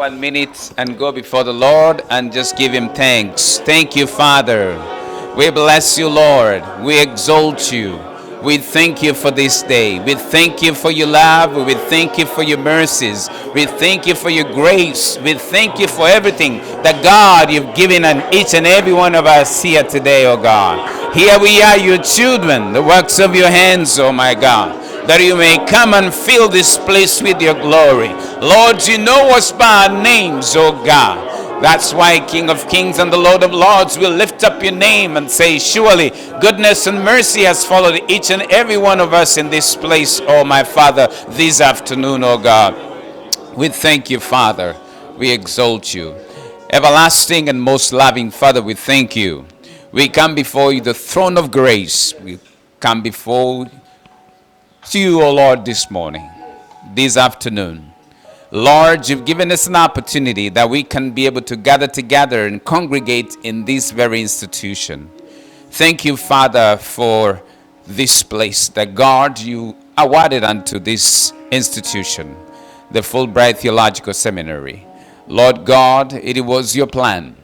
1 minute and go before the Lord and just give him thanks. Thank you, Father. We bless you, Lord. We exalt you. We thank you for this day. We thank you for your love. We thank you for your mercies. We thank you for your grace. We thank you for everything that, God, you've given on each and every one of us here today, oh God. Here we are, your children, the works of your hands, oh my God, that you may come and fill this place with your glory. Lord, you know us by our names, oh God. That's why King of Kings and the Lord of Lords will lift up your name and say, surely goodness and mercy has followed each and every one of us in this place, oh my Father, this afternoon, oh God. We thank you, Father. We exalt you. Everlasting and most loving Father, we thank you. We come before you, the throne of grace. We come before you, O Lord, this morning, this afternoon. Lord, you've given us an opportunity that we can be able to gather together and congregate in this very institution. Thank you, Father, for this place that, God, you awarded unto this institution, the Fulbright Theological Seminary. Lord God, it was your plan.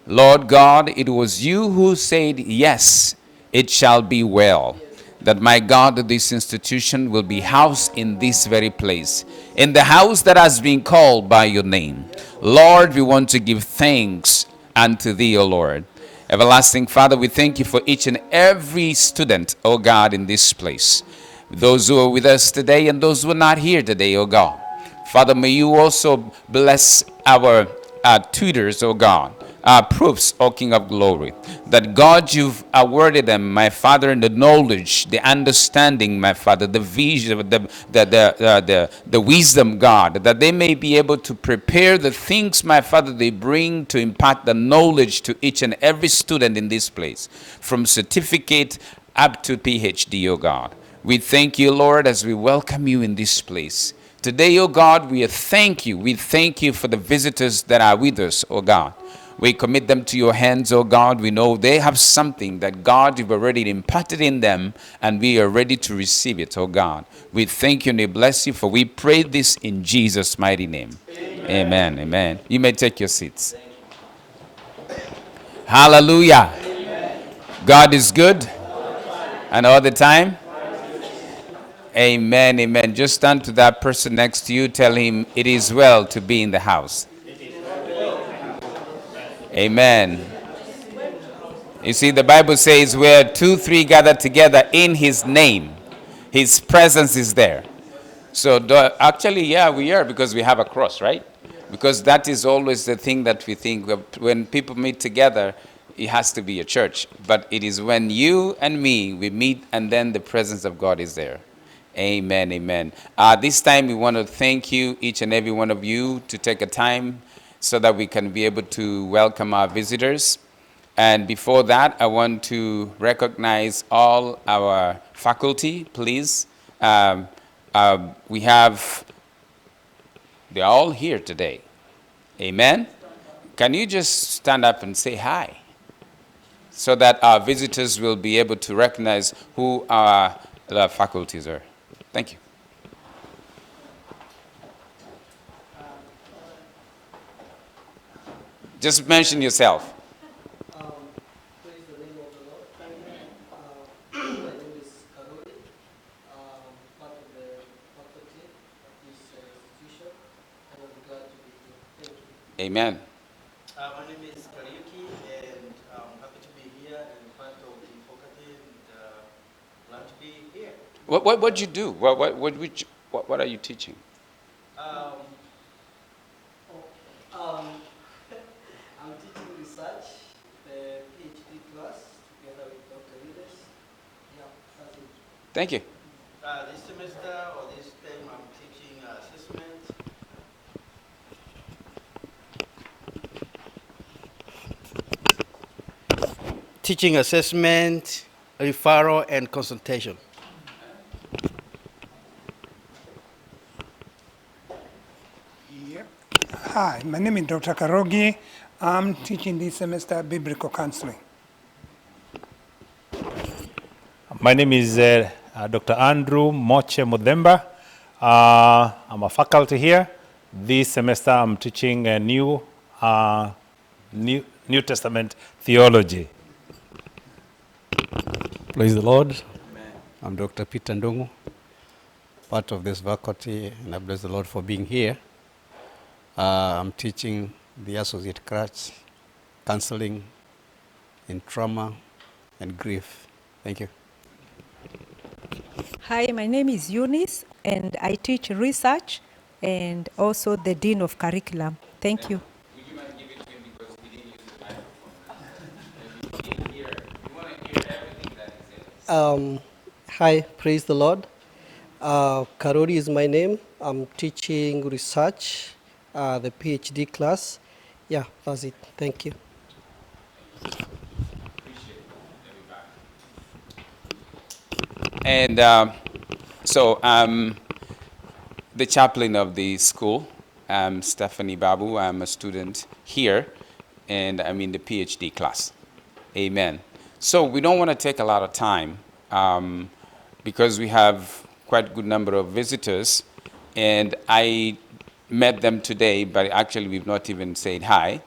Lord God, it was you who said, yes, it shall be well. That, my God, this institution will be housed in this very place, in the house that has been called by your name. Lord, we want to give thanks unto thee, O Lord. Everlasting Father, we thank you for each and every student, O God, in this place. Those who are with us today and those who are not here today, O God. Father, may you also bless our tutors, O God. Proofs, O King of Glory, that, God, you've awarded them, my Father, in the knowledge, the understanding, my Father, the vision, the wisdom, God, that they may be able to prepare the things, my Father, they bring to impart the knowledge to each and every student in this place, from certificate up to PhD, O God. We thank you, Lord, as we welcome you in this place. Today, O God, we thank you. We thank you for the visitors that are with us, O God. We commit them to your hands, oh God. We know they have something that, God, you've already imparted in them, and we are ready to receive it, oh God. We thank you and we bless you, for we pray this in Jesus' mighty name. Amen. Amen. You may take your seats. Hallelujah. Amen. God is good, and all the time. Amen. Amen. Just stand to that person next to you. Tell him it is well to be in the house. Amen. You see, the Bible says where 2, 3 gather together in his name, his presence is there. So actually, yeah, we are, because we have a cross, right? Because that is always the thing that we think when people meet together, it has to be a church. But it is when you and me, we meet, and then the presence of God is there. Amen, amen. This time we want to thank you, each and every one of you, to take a time so that we can be able to welcome our visitors. And before that, I want to recognize all our faculty, please. We have, they're all here today. Amen? Can you just stand up and say hi, so that our visitors will be able to recognize who our faculties are. Thank you. Just mention yourself. Praise the name of the Lord. My name is Karuri, part of the faculty of this institution, and I'm glad to be here. Thank you. Amen. My name is Kariuki, and I'm happy to be here and part of the faculty, and glad to be here. What do you do? What are you teaching? I'm teaching research, the PhD class, together with Dr. Yudes. Yeah, that's it. Thank you. This semester or this term, I'm teaching assessment. Teaching assessment, referral, and consultation. Hi, my name is Dr. Karogi. I'm teaching this semester biblical counseling. My name is Dr. Andrew Moche Mudemba. I'm a faculty here, This semester I'm teaching a New Testament theology. Praise the Lord. I'm Dr. Peter Ndungu, part of this faculty, and I bless the Lord for being here. I'm teaching the associate course, counseling in trauma and grief. Thank you. Hi, my name is Eunice, and I teach research and also the Dean of Curriculum. Thank you. Would you mind giving it to him because he didn't use the microphone? Maybe he didn't hear. You want to hear everything that he says. Hi, praise the Lord. Karori is my name. I'm teaching research, the PhD class. Yeah, that's it. Thank you. And so the chaplain of the school, Stephanie Babu. I'm a student here, and I'm in the PhD class. Amen. So we don't want to take a lot of time because we have quite a good number of visitors, and I met them today, but actually we've not even said hi.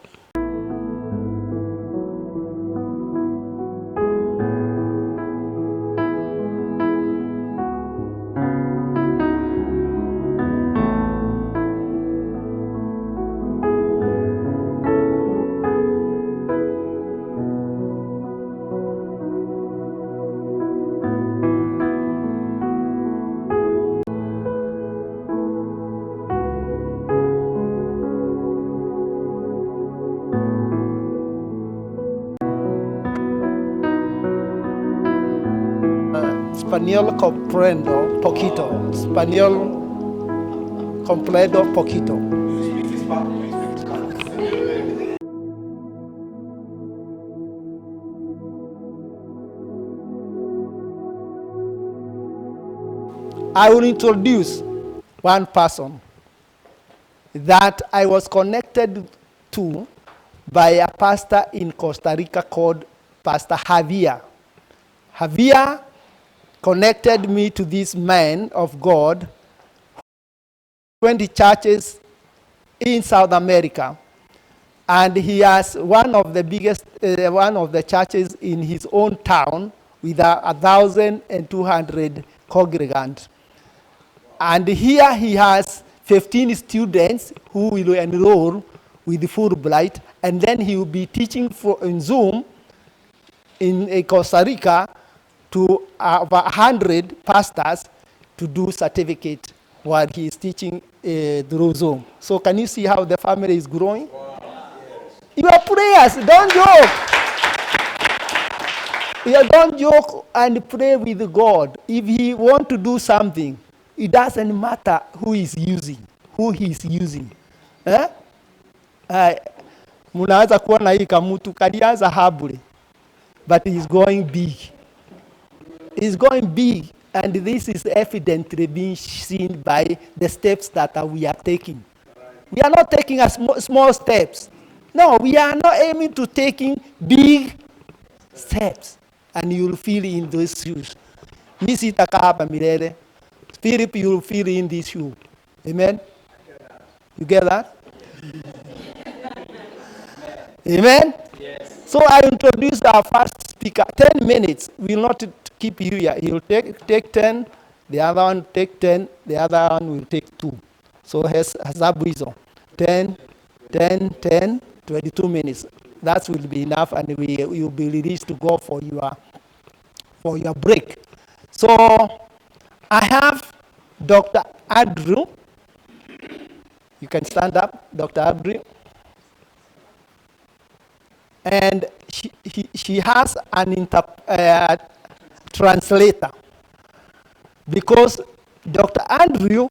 Español comprendo poquito. Español comprendo poquito. I will introduce one person that I was connected to by a pastor in Costa Rica called Pastor Javier. Javier connected me to this man of God, 20 churches in South America. And he has one of the biggest, one of the churches in his own town with 1,200 congregants. And here he has 15 students who will enroll with the Fulbright, and then he will be teaching in Zoom in Costa Rica to about 100 pastors to do certificate while he is teaching through Zoom. So can you see how the family is growing? Wow. Your prayers, don't joke. You don't joke and pray with God. If he want to do something, it doesn't matter who he's using. Munaweza kuona hii kamutu kalianza habule, but he's going big. He's going big, and this is evidently being seen by the steps that we are taking. We are not taking a small steps. No, we are not aiming to taking big steps, and you'll feel in those shoes. Misi takaba milele. Philip, you'll feel in this shoe. Amen? You get that? Amen? Yes. So I introduce our first speaker. 10 minutes. We will not keep you here. He'll take 10, the other one take 10, the other one will take 2. So hesabu hizo. 10, 10, 10, 22 minutes. That will be enough, and you'll be released to go for your break. So I have Dr. Andrew. You can stand up, Dr. Andrew. And she has an translator, because Dr. Andrew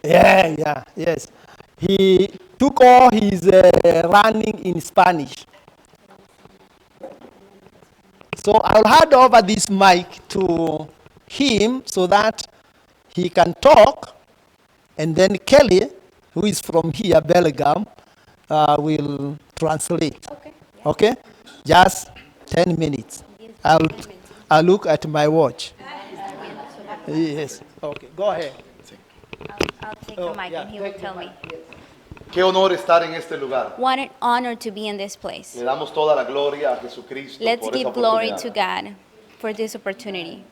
yes. He took all his running in Spanish. So I'll hand over this mic to him so that he can talk, and then Kelly, who is from here, Belgium, will translate. Okay? Just 10 minutes. I'll look at my watch. Yes. Okay, go ahead. I'll take Oh, the mic yeah, and he will take the tell me. Qué honor estar en este lugar. What an honor to be in this place. Le damos toda la gloria a Jesucristo Let's por esa give glory oportunidad. to God for this opportunity.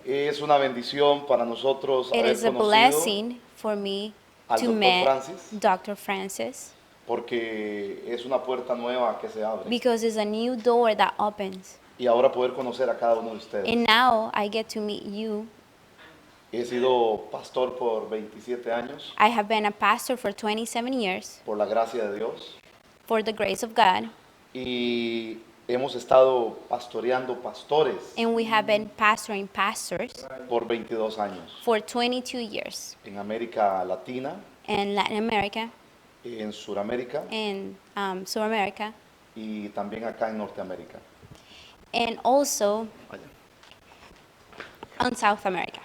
Es una bendición para nosotros It haber is a conocido blessing for me al to Dr. meet Francis, Dr. Francis porque es una puerta nueva que se abre. because it's a new door that opens. Y ahora poder conocer a cada uno de ustedes. And now I get to meet you. He sido pastor por 27 años, I have been a pastor for 27 years por la gracia de Dios, for the grace of God. y hemos estado pastoreando pastores And we have been pastoring pastors por 22 años for 22 years en América Latina, in Latin America en Suramérica and South America, y también acá en Norteamérica. and also on South America.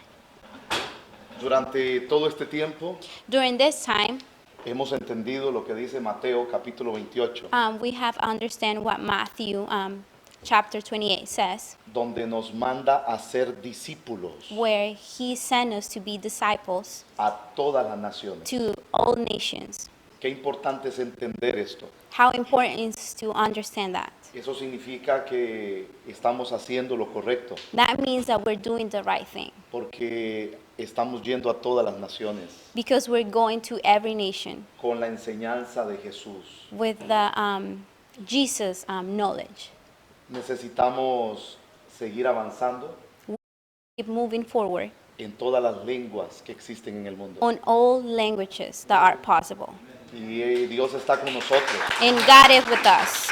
Durante todo este tiempo During this time, hemos entendido lo que dice Mateo capítulo 28, we have understand what Matthew chapter 28 says, donde nos manda a ser discípulos where he sent us to be disciples a todas las naciones. to all nations. Qué importante es entender esto. How important it is to understand that. Eso significa que estamos haciendo lo correcto, That means that we're doing the right thing porque estamos yendo a todas las naciones because we're going to every nation con la enseñanza de Jesús. with the Jesus knowledge. Necesitamos seguir avanzando Keep moving forward en todas las lenguas que existen en el mundo. on all languages that are possible. Y Dios está con nosotros. And God is with us.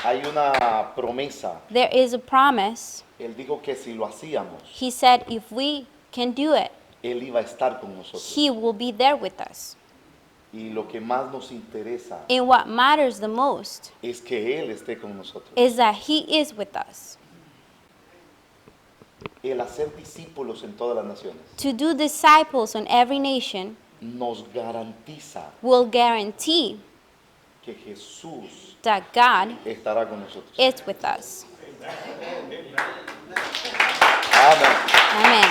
Hay una promesa. There is a promise. Él dijo que si lo hacíamos, He said if we can do it, Él iba a estar con nosotros. He will be there with us. Y lo que más nos interesa And what matters the most es que Él esté con nosotros. is that He is with us. El hacer discípulos en todas las naciones To do disciples on every nation nos garantiza will guarantee que Jesús that God estará con nosotros. is with us. Amén. Amen.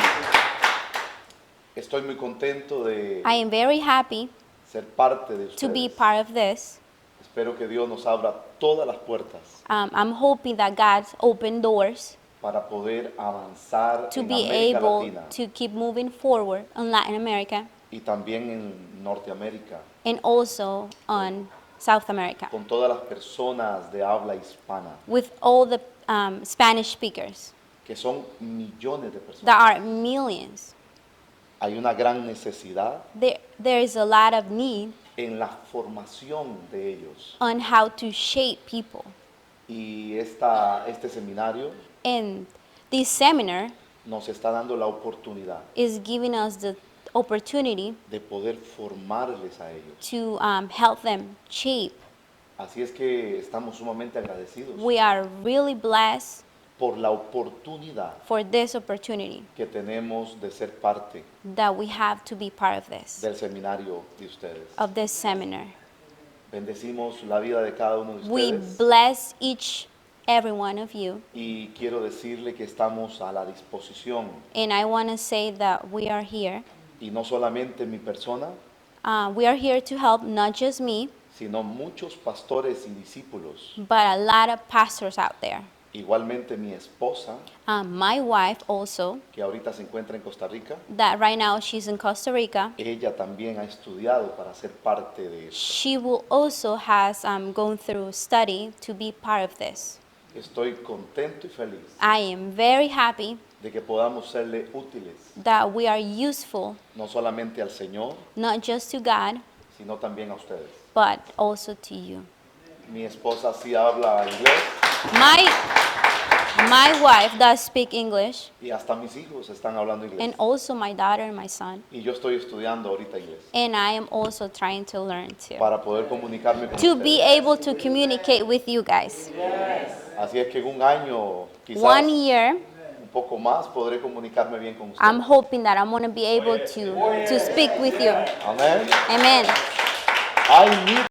Estoy muy contento de I am very happy ser parte de to be ustedes. part of this. Espero que Dios nos abra todas las puertas I'm hoping that God's open doors para poder avanzar to en be América able Latina to keep moving forward on Latin America y también en Norteamérica, and also on South America con todas las personas de habla hispana, with all the Spanish speakers. que son millones de There personas. are millions. Hay una gran necesidad There is a lot of need en la formación de ellos. on how to shape people. Y este seminario And this seminar nos está dando la oportunidad is giving us the opportunity de poder formarles a ellos. to help them shape. Así es que estamos sumamente agradecidos We are really blessed por la oportunidad for this opportunity que tenemos de ser parte that we have to be part of del seminario de ustedes. of this seminar. Bendecimos la vida de cada uno de We ustedes bless every one of you, y quiero decirle que estamos a la disposición, and I want to say that we are here. y no solamente mi persona, We are here to help not just me, sino muchos pastores y discípulos. but a lot of pastors out there. Igualmente mi esposa, My wife also, que ahorita se encuentra en Costa Rica, that right now she's in Costa Rica. ella también ha estudiado para ser parte de esto. She will also has gone through study to be part of this. Estoy contento y feliz I am very happy de que podamos serle útiles, that we are useful no solamente al Señor, not just to God, sino también a ustedes. but also to you. Mi esposa sí habla inglés My wife does speak English, y hasta mis hijos están hablando inglés. and also my daughter and my son. Y yo estoy estudiando ahorita inglés And I am also trying to learn too. para poder comunicarme con To be ustedes. able to communicate with you guys. Así es que en un año, quizás 1 year, un poco más, podré comunicarme bien con I'm ustedes. hoping that I'm going to be able to speak with you. Amén. Amen. I need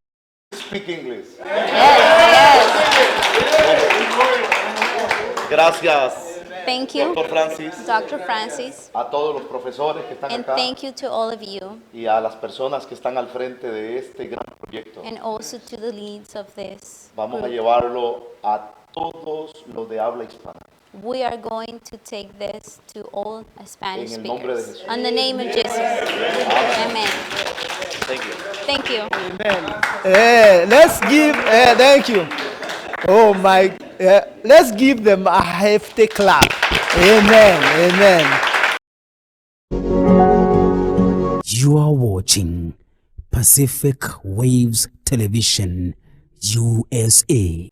to speak English. Yes, Gracias. Thank you, Doctor Francis, Dr. Francis, a todos los profesores que están and acá thank you to all of you, y a las personas que están al frente de este gran proyecto. and also to the leads of this Vamos a group. llevarlo a todos los de habla hispana. We are going to take this to all Spanish En el nombre de speakers. Jesús. In the name of Jesus. Amen. Thank you. Thank you. Let's give, thank you. Oh my, let's give them a hefty clap. Amen, amen. You are watching Pacific Waves Television, USA.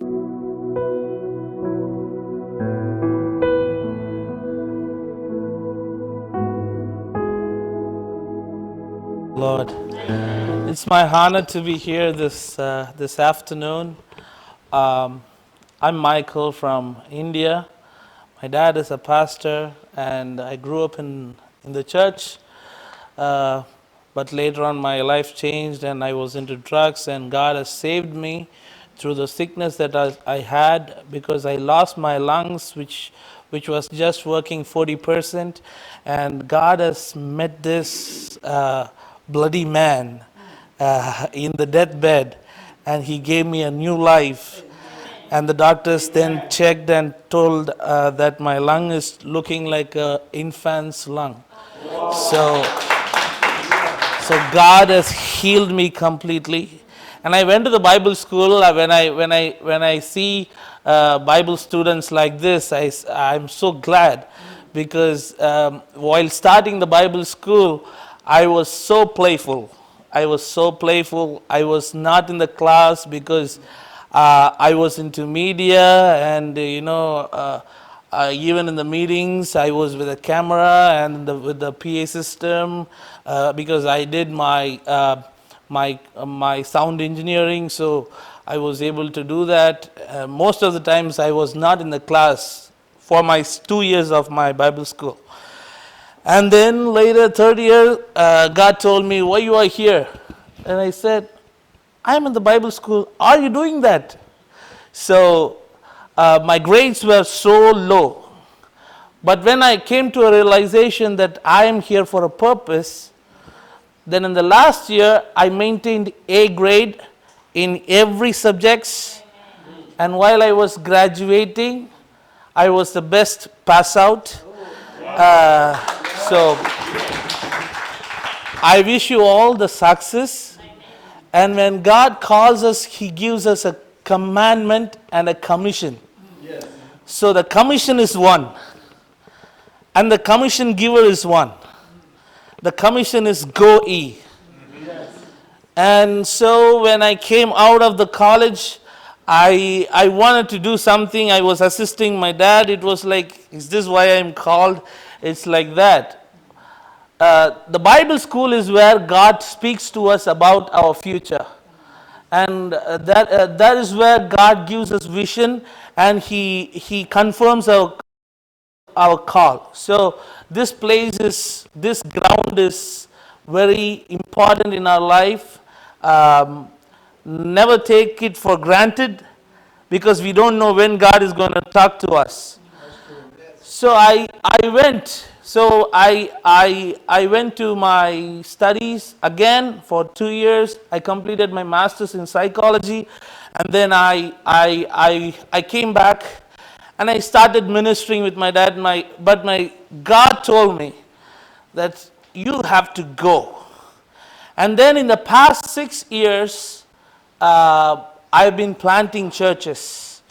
Lord, it's my honor to be here this afternoon. I'm Michael from India. My dad is a pastor, and I grew up in the church. But later on, my life changed, and I was into drugs, and God has saved me through the sickness that I had, because I lost my lungs, which was just working 40%, and God has met this bloody man in the deathbed, and he gave me a new life. And the doctors then checked and told that my lung is looking like an infant's lung. So God has healed me completely. And I went to the Bible school. When I see Bible students like this, I'm so glad, because while starting the Bible school, I was so playful. I was not in the class because I was into media, and even in the meetings, I was with a camera and with the PA system, because I did my sound engineering, so I was able to do that. Most of the times, I was not in the class for my 2 years of my Bible school. And then later, third year, God told me, why you are here? And I said, I'm in the Bible school. Are you doing that? So my grades were so low. But when I came to a realization that I am here for a purpose, then in the last year, I maintained A grade in every subjects. And while I was graduating, I was the best pass out. So I wish you all the success. And when God calls us, He gives us a commandment and a commission. Yes. So the commission is one, and the commission giver is one. The commission is go ye. Yes. And so when I came out of the college, I wanted to do something. I was assisting my dad. It was like, is this why I'm called? It's like that. The Bible school is where God speaks to us about our future. And that is where God gives us vision, and He confirms our call. So this ground is very important in our life. Never take it for granted, because we don't know when God is going to talk to us. So I went. So I went to my studies again for 2 years. I completed my master's in psychology, and then I came back, and I started ministering with my dad. But my God told me that you have to go. And then in the past 6 years, I've been planting churches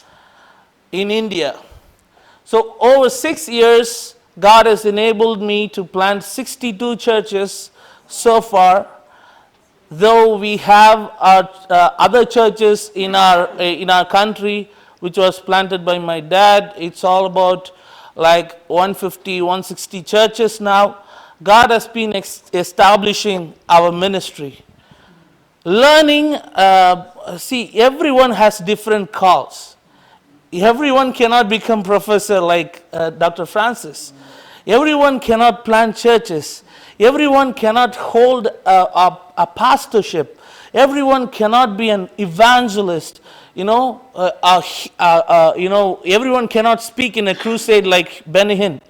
in India. So over 6 years, God has enabled me to plant 62 churches so far. Though we have other churches in our country, which was planted by my dad, it's all about like 150, 160 churches now. God has been establishing our ministry. Learning, see, everyone has different calls. Everyone cannot become professor like Dr. Francis. Everyone cannot plant churches. Everyone cannot hold a pastorship. Everyone cannot be an evangelist. Everyone cannot speak in a crusade like Benny Hinn,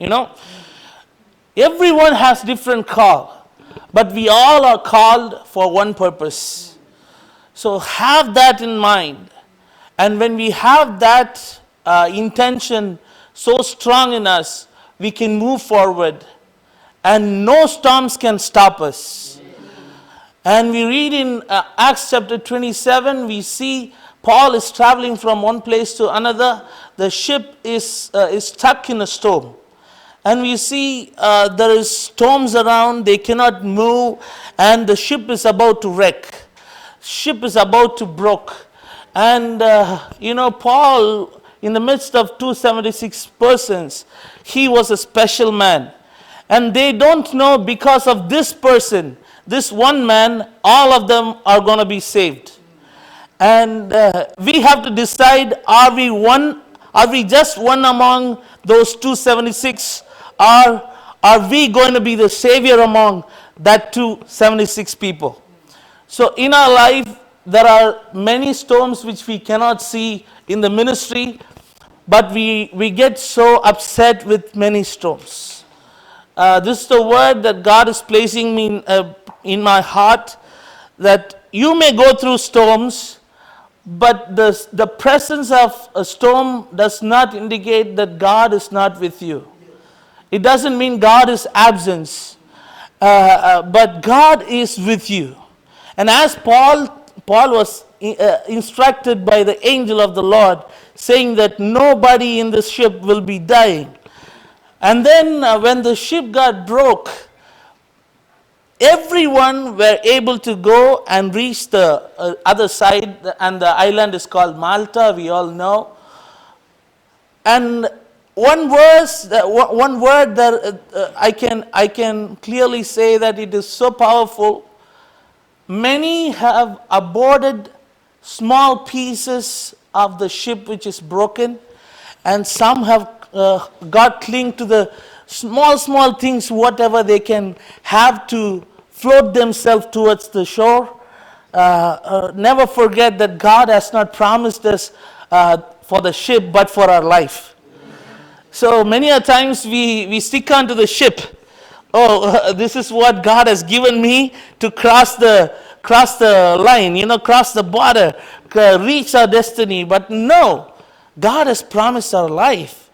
Everyone has different call, but we all are called for one purpose. So have that in mind. And when we have that intention so strong in us, we can move forward and no storms can stop us. And we read in Acts chapter 27, we see Paul is traveling from one place to another. The ship is stuck in a storm. And we see there is storms around, they cannot move, and the ship is about to wreck. Ship is about to break. And Paul, in the midst of 276 persons, he was a special man. And they don't know because of this person, this one man, all of them are going to be saved. And we have to decide, are we just one among those 276, or are we going to be the savior among that 276 people? So in our life, there are many storms which we cannot see in the ministry, but we get so upset with many storms. This is the word that God is placing me in my heart, that you may go through storms, but the presence of a storm does not indicate that God is not with you. It doesn't mean God is absent, but God is with you. And as Paul was instructed by the angel of the Lord, saying that nobody in this ship will be dying. And then when the ship got broke, everyone were able to go and reach the other side, and the island is called Malta, we all know. And one word that I can clearly say that it is so powerful. Many have aborted small pieces of the ship which is broken, and some have got cling to the small things, whatever they can have to float themselves towards the shore. Never forget that God has not promised us for the ship, but for our life. So many a times we stick onto the ship. This is what God has given me to cross the line, cross the border, reach our destiny. But no, God has promised our life.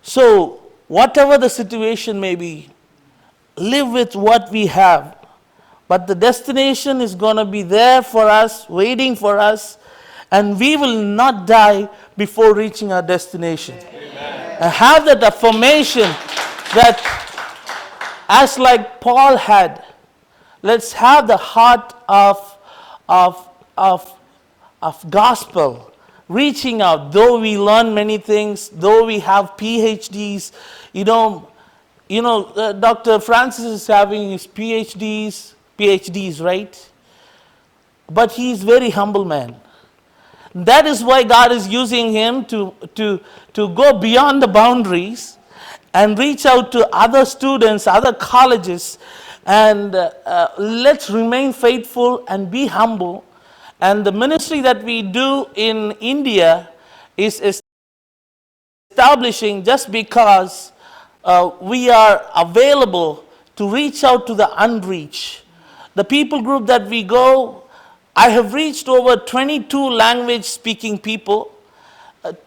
So whatever the situation may be, live with what we have. But the destination is going to be there for us, waiting for us, and we will not die before reaching our destination. And have that affirmation that, as like Paul had, let's have the heart of gospel, reaching out. Though we learn many things, though we have PhDs, Dr. Francis is having his PhDs, right? But he is very humble man. That is why God is using him to go beyond the boundaries and reach out to other students, other colleges, and let's remain faithful and be humble. And the ministry that we do in India is establishing just because we are available to reach out to the unreached. The people group that we go, I have reached over 22 language speaking people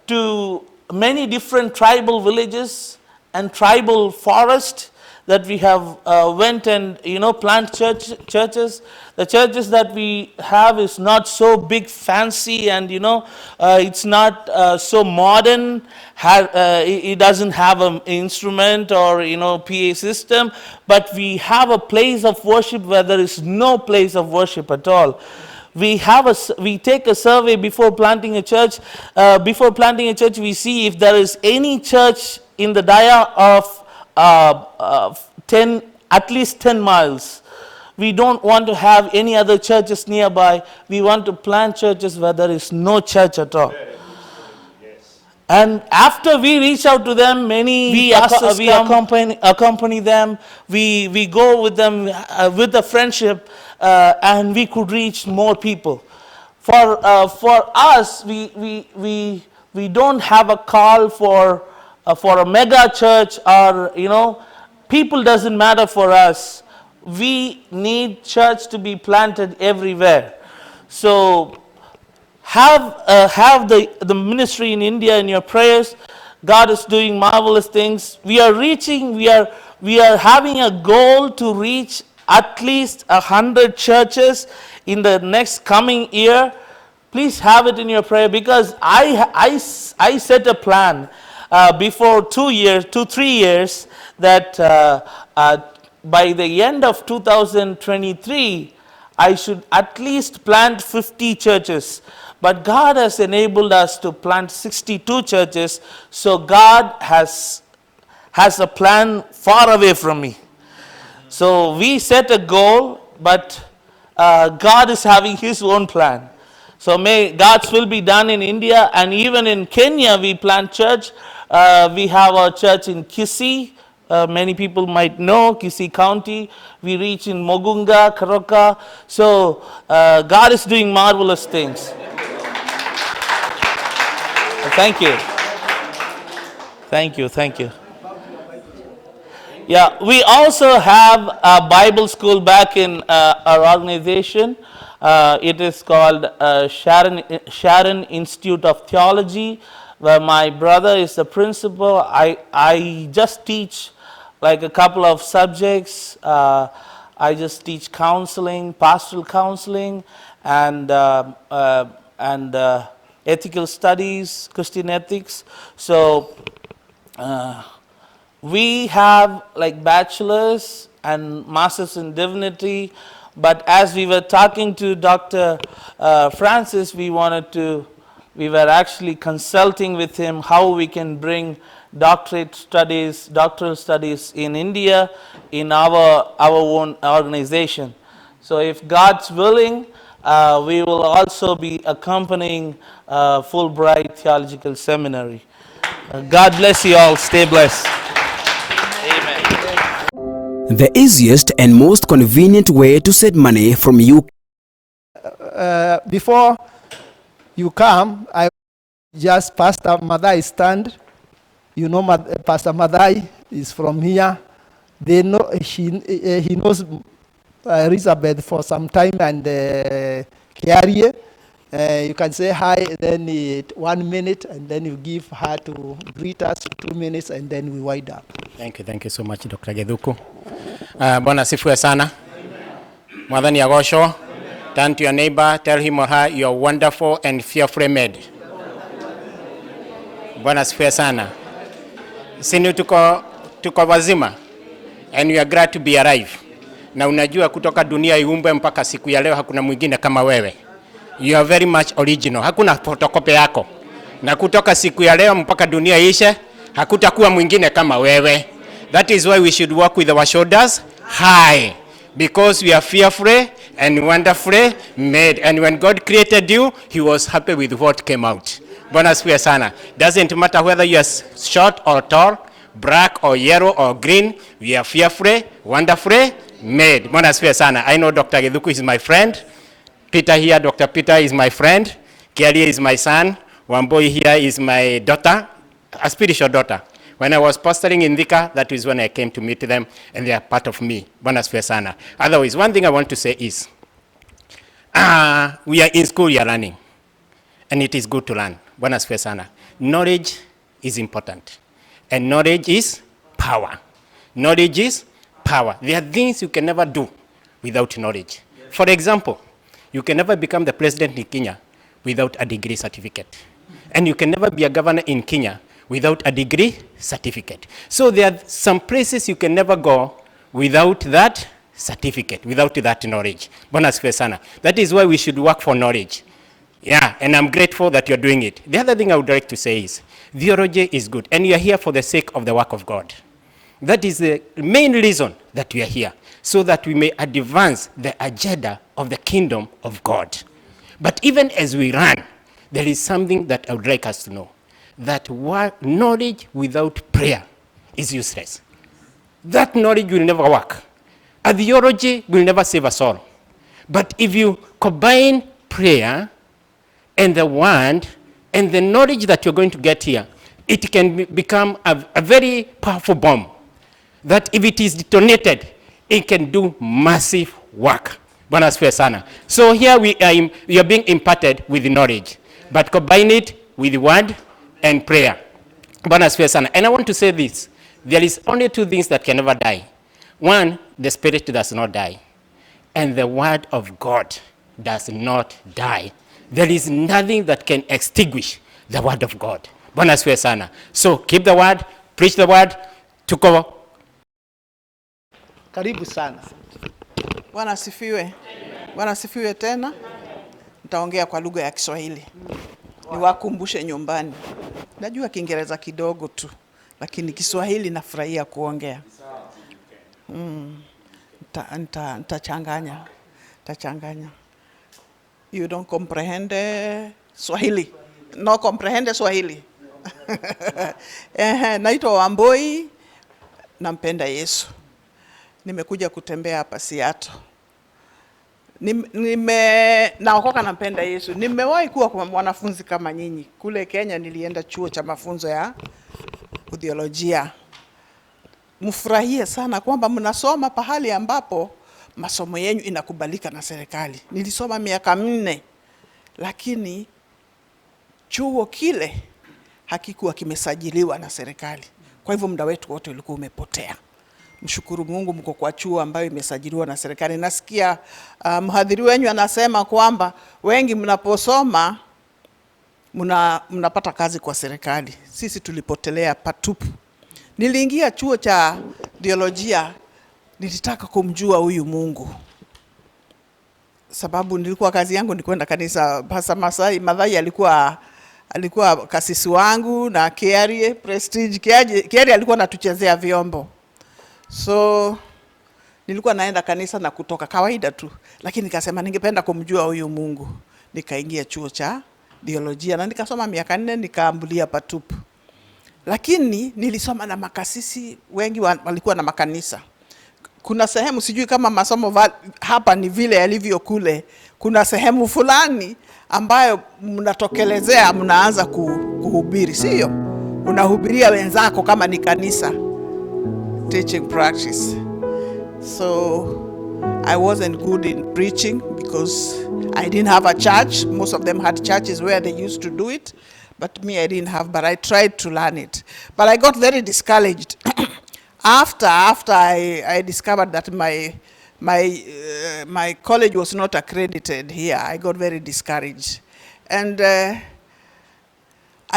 to many different tribal villages and tribal forests that we have went and plant churches. The churches that we have is not so big fancy, and it's not so modern. It doesn't have an instrument or PA system, but we have a place of worship where there is no place of worship at all. We take a survey before planting a church. We see if there is any church in the dia of at least 10 miles. We don't want to have any other churches nearby. We want to plant churches where there is no church at all. And after we reach out to them, we accompany them. We go with them with a friendship, and we could reach more people. For us, we don't have a call for a mega church, or people doesn't matter for us. We need church to be planted everywhere. So have the ministry in India in your prayers. God is doing marvelous things. We are having a goal to reach at least 100 churches in the next coming year. Please have it in your prayer, because I set a plan before 3 years, that by the end of 2023, I should at least plant 50 churches. But God has enabled us to plant 62 churches, so God has a plan far away from me. So we set a goal, but God is having His own plan. So may God's will be done in India, and even in Kenya we plant church. We have our church in Kisii. Many people might know Kisii County. We reach in Mogunga, Karoka. So God is doing marvelous things. Thank you. Thank you. Thank you. Yeah, we also have a Bible school back in our organization. It is called Sharon Institute of Theology, where my brother is the principal. I just teach like a couple of subjects. I just teach counseling, pastoral counseling, and ethical studies, Christian ethics. So we have like bachelors and masters in divinity, but as we were talking to Dr. Francis, we were actually consulting with him how we can bring doctoral studies in India in our own organization. So if God's willing, we will also be accompanying Fulbright Theological Seminary. God bless you all. Stay blessed. The easiest and most convenient way to send money from UK. Before you come, I just Pastor Madai stand. You know, Pastor Madai is from here. They know he knows Elizabeth for some time, and Carrie. You can say hi, then 1 minute, and then you give her to greet us 2 minutes, and then we wind up. Thank you so much, Dr. Gedhuku. Bwana sifiwe sana. Mwadhani agosho. Turn to your neighbor, tell him or her you are wonderful and fearfully made. Bwana sifiwe sana. Sisi tuko wazima, and we are glad to be alive. Na unajua kutoka dunia iumbwe mpaka siku ya leo hakuna mwingine kama wewe. You are very much original. Hakuna photocopy yako. Na kutoka siku ya leo mpaka dunia ishe, hakutakuwa mwingine kama wewe. That is why we should walk with our shoulders high, because we are fearfully and wonderfully made. And when God created you, He was happy with what came out. Bwana asifiwe sana. Doesn't matter whether you are short or tall, black or yellow or green, we are fearfully, wonderfully made. Bwana asifiwe sana. I know Dr. Gedhuku is my friend. Peter here, Dr. Peter is my friend. Kelly is my son. Wamboi here is my daughter, a spiritual daughter. When I was pastoring in Thika, that is when I came to meet them, and they are part of me. Bwana asifiwe sana. Otherwise, one thing I want to say is, we are in school, we are learning, and it is good to learn. Bwana asifiwe sana. Knowledge is important, and knowledge is power. Knowledge is power. There are things you can never do without knowledge. For example, you can never become the president in Kenya without a degree certificate. And you can never be a governor in Kenya without a degree certificate. So there are some places you can never go without that certificate, without that knowledge. Bwana asifiwe sana. That is why we should work for knowledge. Yeah, and I'm grateful that you're doing it. The other thing I would like to say is, theology is good, and you are here for the sake of the work of God. That is the main reason that we are here, so that we may advance the agenda of the kingdom of God. But even as we run, there is something that I would like us to know, that knowledge without prayer is useless. That knowledge will never work. A theology will never save a soul. But if you combine prayer and the word and the knowledge that you're going to get here, it can become a very powerful bomb that if it is detonated, it can do massive work. Bwana asifiwe sana. So here we are being imparted with knowledge, but combine it with word and prayer. Bwana asifiwe sana. And I want to say this. There is only two things that can never die. One, the spirit does not die. And the word of God does not die. There is nothing that can extinguish the word of God. Bwana asifiwe sana. So keep the word, preach the word, tuko. Karibu sana. Bwana asifiwe. Bwana asifiwe tena. Nitaongea kwa lugha ya Kiswahili. Niwakumbushe nyumbani. Najua Kiingereza kidogo tu, lakini Kiswahili nafurahia kuongea. Nitachanganya. You don't comprehend Swahili. No comprehend Swahili. Naitwa Wamboi, nampenda Yesu. Nimekuja kutembea hapa Seattle. Naokoka nampenda Yesu. Nimewahi kuwa kwa mwanafunzi kama nyinyi. Kule Kenya nilienda chuo cha mafunzo ya theolojia. Mfurahie sana kwamba mnasoma pahali ambapo masomo yenu inakubalika na serikali. Nilisoma miaka 4, lakini chuo kile hakikuwa kimesajiliwa na serikali. Kwa hivyo muda wetu wote ulikuwa umepotea. Mshukuru Mungu mko kwa chuo ambayo imesajiliwa na serikali. Nasikia mhadhiri wenu anasema kwamba wengi mnaposoma mnapata kazi kwa serikali. Sisi tulipotelea patupu. Niliingia chuo cha theolojia, nilitaka kumjua huyu Mungu. Sababu nilikuwa kazi yangu ni kwenda kanisa. Pastor Madhai alikuwa kasisi wangu na Kiarie Prestige. Kiarie alikuwa anatuchezea vyombo. So nilikuwa naenda kanisa na kutoka kawaida tu, lakini nikasema ningependa kumjua huyu Mungu. Nikaingia chuo cha theolojia na nikasoma miaka 4, nikaambulia patupu. Lakini nilisoma na makasisi wengi walikuwa na makanisa. Kuna sehemu, sijui kama masomo hapa ni vile yalivyo kule, kuna sehemu fulani ambayo mnatokelezea, mnaanza kuhubiri, sio? Unahubiria wenzako kama ni kanisa. Teaching practice. So I wasn't good in preaching because I didn't have a church. Most of them had churches where they used to do it, but me, I didn't have, but I tried to learn it. But I got very discouraged after I discovered that my college was not accredited here. I got very discouraged, and I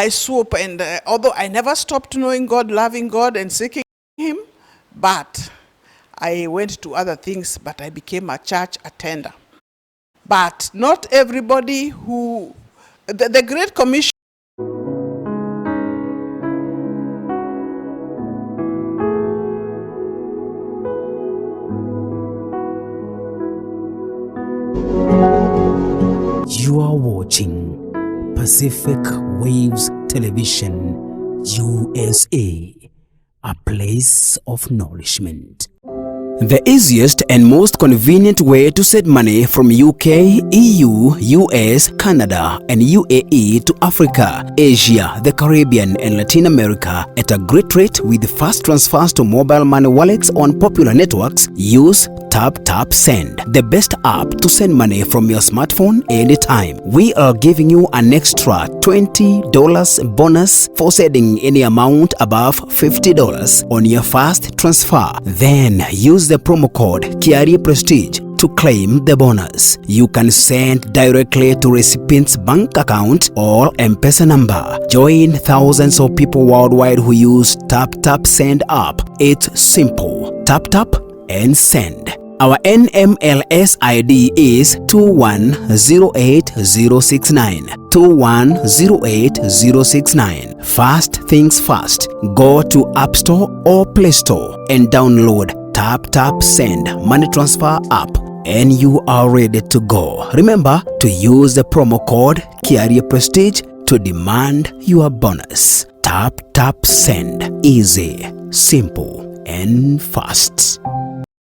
swoop. And although I never stopped knowing God, loving God, and seeking Him, but I went to other things. But I became a church attender. But not everybody who the Great Commission. You are watching Pacific Waves Television, USA, a place of nourishment. The easiest and most convenient way to send money from UK, EU, US, Canada, and UAE to Africa, Asia, the Caribbean, and Latin America at a great rate with fast transfers to mobile money wallets on popular networks. Use Tap Send, the best app to send money from your smartphone anytime. We are giving you an extra $20 bonus for sending any amount above $50 on your first transfer. Then use the promo code Kiarie Prestige to claim the bonus. You can send directly to recipient's bank account or M-Pesa number. Join thousands of people worldwide who use Tap Send app. It's simple. Tap and send. Our NMLS ID is 2108069. 2108069. First things first. Go to App Store or Play Store and download Tap Send money transfer app, and you are ready to go. Remember to use the promo code Kiarie Prestige to demand your bonus. Tap Send. Easy, simple, and fast.